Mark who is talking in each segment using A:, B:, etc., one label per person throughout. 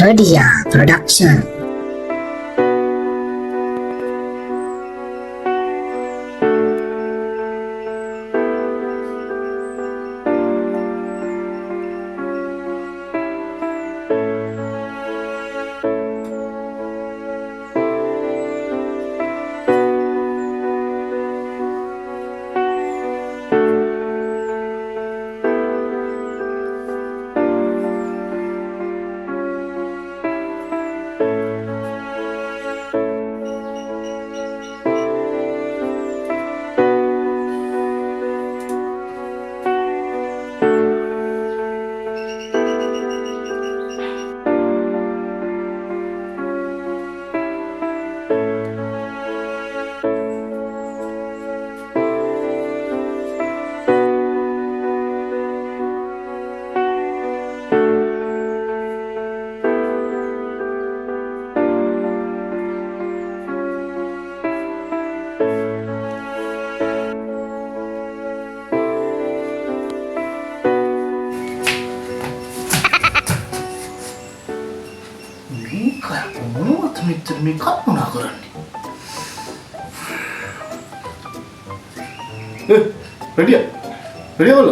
A: Radia Production.
B: මොනවද මෙච්චර මේ කල්පනා කරන්නේ? රෙඩිය වල.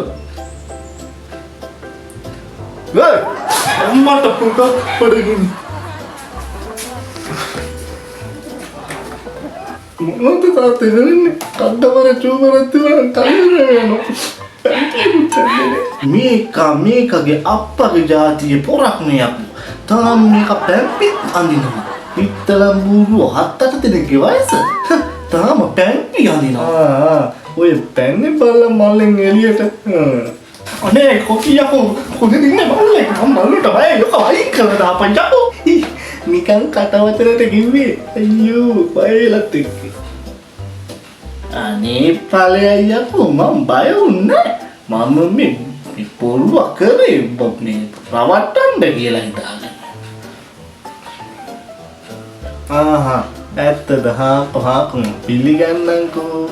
B: අම්මට පුතක් පඩගින්. මොනවද තාත්තේ කරන්නේ? කඩවර චූමරත් තියන කල්ලර යනවා. මේකගේ අප්පගේ ජාතියේ පොරක් නේ අපි. තාම මේක පැම්පිත් අඳිනවා. පිටතලම් බූරුව 7-8 දෙනෙක්ගේ වයස. තාම පැම්පි අඳිනවා. ඔය පැන්නේ බලලා මල්ලෙන් එළියට. අනේ කොකියකෝ කොහෙද ඉන්නේ මල්ලේ? මල්ලට බය යක වයින් කරලා දාපන් යකෝ. නිකන් කටවතරට කිව්වේ. අයියෝ බයලත් එක්ක. අනේ ඵලයයි යකෝ මම බය වුණේ. මම මේ පොල්ව කරේ මේ රවට්ටන්න කියලා හිතාගෙන. ඇත්තද හාපහාකුම් පිළිගන්නංකෝ.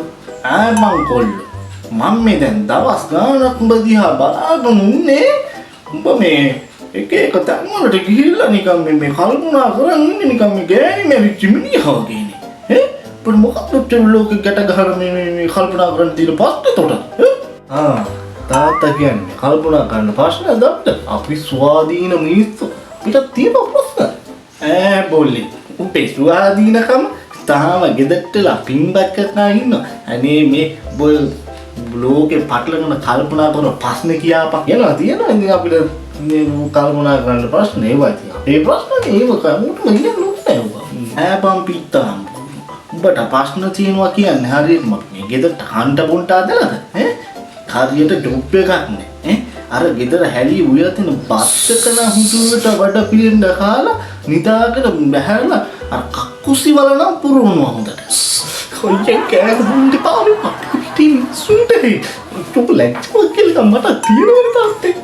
B: මං කොල්ලෝ මම මේ දැන් දවස් ගානක් උඹ දිහා බලාගෙන ඉන්නේ. උඹ මේ එක තැන්වලට ගිහිල්ලා නිකන් මේ කල්පනා කරන් ඉන්නේ නිකන් මේ ගෑණි මැරිච්ච මිනිහා වගේනේ. පොඩි මොකක්ද ලෝකෙ ගැට ගහන මේ කල්පනා කරන් තියෙන පස්සේ තොට. තාත්තා කියන්නේ කල්පනා කරන්න ප්‍රශ්න දක්ද? අපි ස්වාධීන මිනිස්සු. අපිට තියෙන ප්‍රශ්න. බොල්ලි. උඹේ ස්වාධීනකම තාම ගෙදරටලා පින්බක් කරනවා ඉන්නවා. අනේ මේ බොල් ලෝකේ පටලගෙන කල්පනා කරන ප්‍රශ්න කියපන්. තියෙනවා ඉතින් අපිට මේ කල්පනා කරන්න ප්‍රශ්න ඒවා තියෙනවා. ඒ ප්‍රශ්න ඒව කමුටම ඉන්නේ නෑ. බම් පිටතම්. උඹට ප්‍රශ්න තියෙනවා කියන්නේ හරියට මේ ගෙදරට හඬ බොන්ට ආදලාද? හරියට ජොබ් එකක් නෑ. අර ගෙදර හැලී උයලා තියෙන බස් එක නම් හුදුවට වඩ පිළිඳ කාලා නිදාගෙන බහැරලා අර කක්කුසි වල නම් පුරවනවා හොඳට. කොයින් කෑ ගහන්න පාරේ පිටින් සුන්දරයි. චොප් ලැජ්ජාවක් කියලා මට තියෙනවනේ තාත්තේ.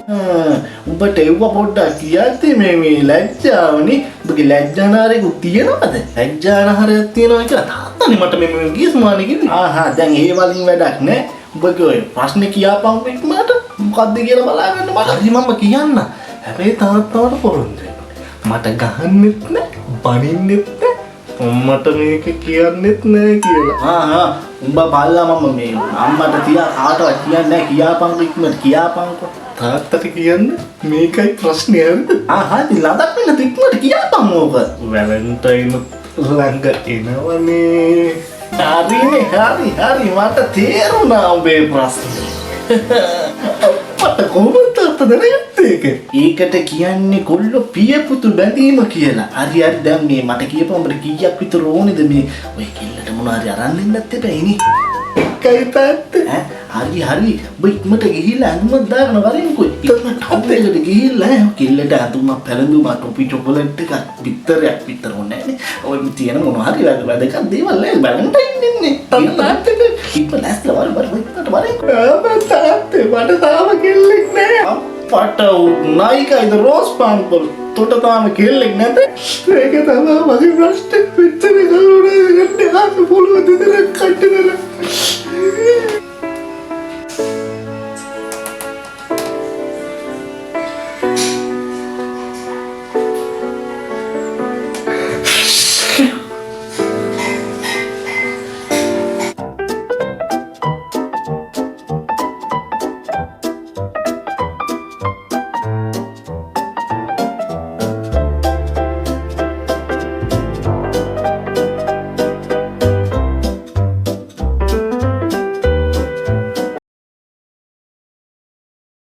B: උඹට එව්ව පොඩ්ඩක් කියද්දි මේ ලැජ්ජාවනේ. උඹගේ ලැජ්ජානාරේක තියෙනවද? ලැජ්ජානාරයක් තියෙනවා කියලා තාත්තනේ මට මේ ගියස්මානේ කිව්වේ. දැන් ඒ වලින් වැඩක් නෑ. උඹගේ ඔය ප්‍රශ්නේ කියාපන් මට මොකද්ද කියලා බලාගන්න මට. හරි මම කියන්න. හැබැයි තාත්තවට පොරොන්දු වෙන්න. මට ගහන්නෙත් නෑ, බනින්නෙත් නෑ. අම්මට මේක කියන්නෙත් නෑ කියලා. උඹ බල්ලා මම මේ අම්මට තියා කාටවත් කියන්නේ නෑ කියාපන් ඉක්මනට කියාපන්කො. තාත්තට කියන්න මේකයි ප්‍රශ්නේ හරිද? හරි ලදක් වෙන ඉක්මනට කියාපන් ඕක. වැලන්ටයින් ළඟ එනවනේ. හරි මට තේරුණා උඹේ ප්‍රශ්නේ. අප්පට කොහොමද දැනගත්තේ ඒක? ඒකට කියන්නේ කොල්ල පියපුතු බැඳීම කියලා. හරි දැන් මේ මට කියපන් උඹට කීයක් විතර ඕනේද මේ ඔය කිල්ලට මොනවාරි අරන් දෙන්නත් එපෑනේ. එකයි තාත්තේ. හරි ඔබ ඉක්මනට ගිහිල්ලා අඳුමක් දාගෙන වරෙන්කෝ. ඉක්මනට හොප්පේකට ගිහිල්ලා කිල්ලට අඳුමක් පැලඳුමක් ටොපි චොකලට් එකක් පිටරයක් විතර ඕනේ නෑනේ. ඔය තියෙන මොනවා හරි වැදගත් දේවල් නෑ වැලන්ටයින් ඉන්නේ. තාත්තේ ඉක්මනට ඇස්ලා වරෙන්කෝ. තාත්තේ මට තාම කෙල්ලෙක් නෑ. අප්පට උනායිකයිද රෝස් පාන්පල් තොට තාම කෙල්ලෙක් නැත. ඒක තමයි මගේ ප්‍රශ්නේ. පිටරේ ගලුණා ගන්න ආපු පොළොව දෙදරක් කට්ටදලා.